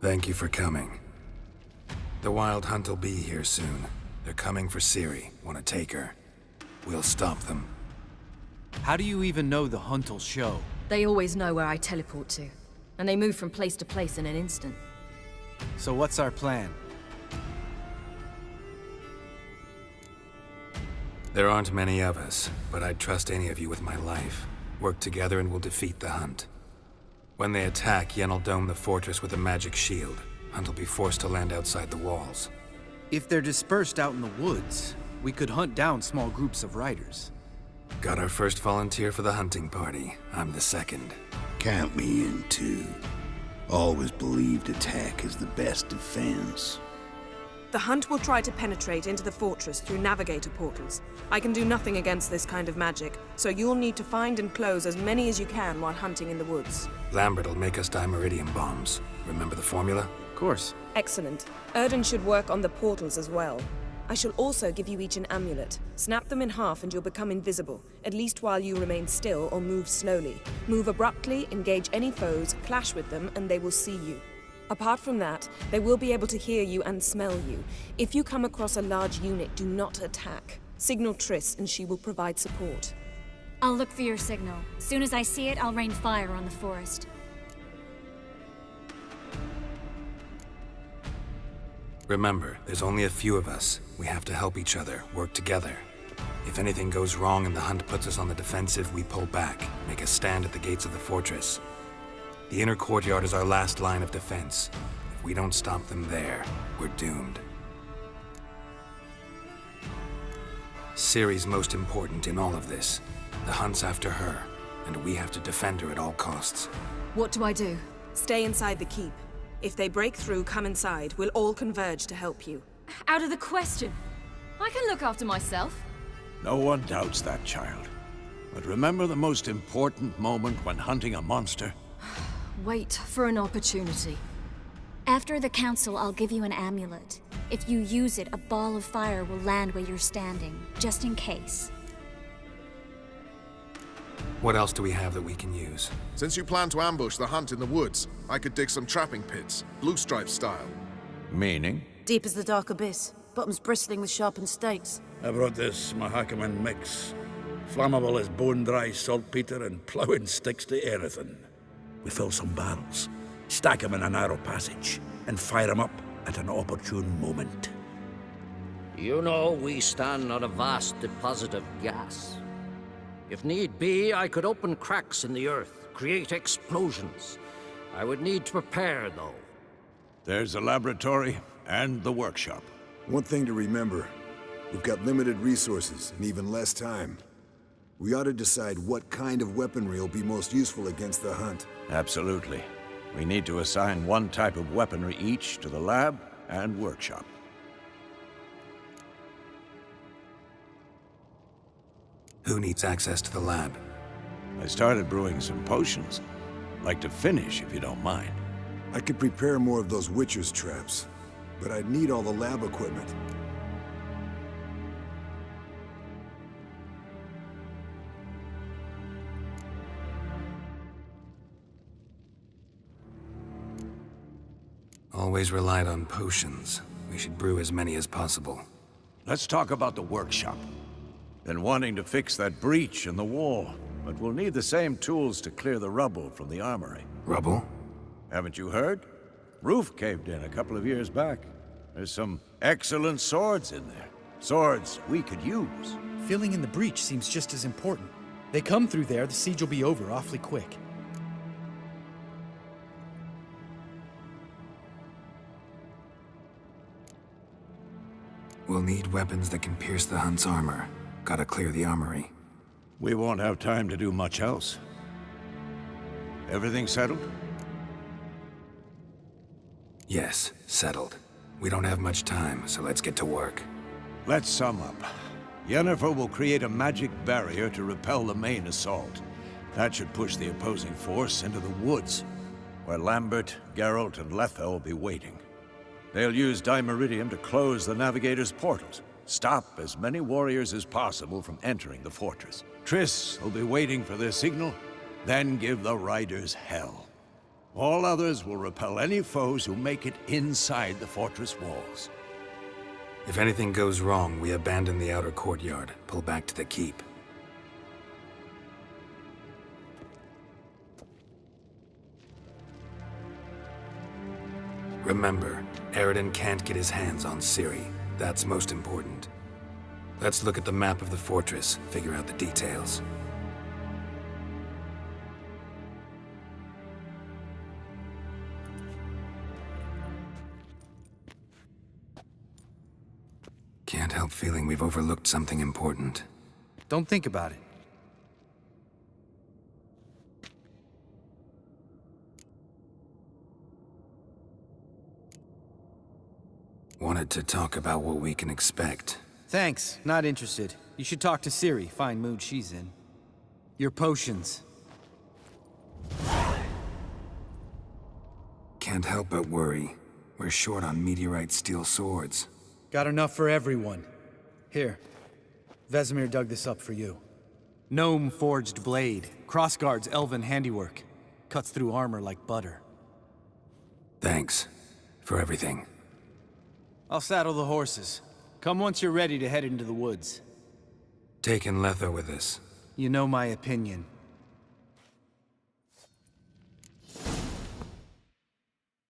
Thank you for coming. The Wild Hunt will be here soon. They're coming for Ciri. Want to take her. We'll stop them. How do you even know the Hunt will show? They always know where I teleport to. And they move from place to place in an instant. So what's our plan? There aren't many of us, but I'd trust any of you with my life. Work together and we'll defeat the Hunt. When they attack, Yen will dome the fortress with a magic shield. Hunt will be forced to land outside the walls. If they're dispersed out in the woods, we could hunt down small groups of riders. Got our first volunteer for the hunting party. I'm the second. Count me in too. Always believed attack is the best defense. The Hunt will try to penetrate into the fortress through navigator portals. I can do nothing against this kind of magic, so you'll need to find and close as many as you can while hunting in the woods. Lambert will make us dimeridium bombs. Remember the formula? Of course. Excellent. Erden should work on the portals as well. I shall also give you each an amulet. Snap them in half and you'll become invisible, at least while you remain still or move slowly. Move abruptly, engage any foes, clash with them, and they will see you. Apart from that, they will be able to hear you and smell you. If you come across a large unit, do not attack. Signal Triss and she will provide support. I'll look for your signal. Soon as I see it, I'll rain fire on the forest. Remember, there's only a few of us. We have to help each other, work together. If anything goes wrong and the Hunt puts us on the defensive, we pull back, make a stand at the gates of the fortress. The inner courtyard is our last line of defense. If we don't stop them there, we're doomed. Ciri's most important in all of this. The Hunt's after her, and we have to defend her at all costs. What do I do? Stay inside the keep. If they break through, come inside. We'll all converge to help you. Out of the question. I can look after myself. No one doubts that, child. But remember the most important moment when hunting a monster? Wait for an opportunity. After the council, I'll give you an amulet. If you use it, a ball of fire will land where you're standing, just in case. What else do we have that we can use? Since you plan to ambush the Hunt in the woods, I could dig some trapping pits, Blue Stripe style. Meaning? Deep as the dark abyss, bottoms bristling with sharpened stakes. I brought this Mahakaman mix. Flammable as bone-dry saltpeter and ploughing sticks to anything. We fill some barrels, stack them in a narrow passage, and fire them up at an opportune moment. You know, we stand on a vast deposit of gas. If need be, I could open cracks in the earth, create explosions. I would need to prepare, though. There's the laboratory and the workshop. One thing to remember, we've got limited resources and even less time. We ought to decide what kind of weaponry will be most useful against the Hunt. Absolutely. We need to assign one type of weaponry each to the lab and workshop. Who needs access to the lab? I started brewing some potions. Like to finish, if you don't mind. I could prepare more of those Witcher's traps, but I'd need all the lab equipment. Always relied on potions. We should brew as many as possible. Let's talk about the workshop. Been wanting to fix that breach in the wall, but we'll need the same tools to clear the rubble from the armory. Rubble? Haven't you heard? Roof caved in a couple of years back. There's some excellent swords in there. Swords we could use. Filling in the breach seems just as important. They come through there, the siege will be over awfully quick. We'll need weapons that can pierce the Hunt's armor. Gotta clear the armory. We won't have time to do much else. Everything settled? Yes, settled. We don't have much time, so let's get to work. Let's sum up. Yennefer will create a magic barrier to repel the main assault. That should push the opposing force into the woods, where Lambert, Geralt, and Letha will be waiting. They'll use Dimeridium to close the Navigator's portals, stop as many warriors as possible from entering the fortress. Triss will be waiting for their signal, then give the riders hell. All others will repel any foes who make it inside the fortress walls. If anything goes wrong, we abandon the outer courtyard, pull back to the keep. Remember, Eridan can't get his hands on Ciri. That's most important. Let's look at the map of the fortress, figure out the details. Can't help feeling we've overlooked something important. Don't think about it. Wanted to talk about what we can expect. Thanks, not interested. You should talk to Ciri, fine mood she's in. Your potions. Can't help but worry. We're short on meteorite steel swords. Got enough for everyone. Here. Vesemir dug this up for you. Gnome forged blade. Crossguard's elven handiwork. Cuts through armor like butter. Thanks. For everything. I'll saddle the horses. Come once you're ready to head into the woods. Taking Letho with us. You know my opinion.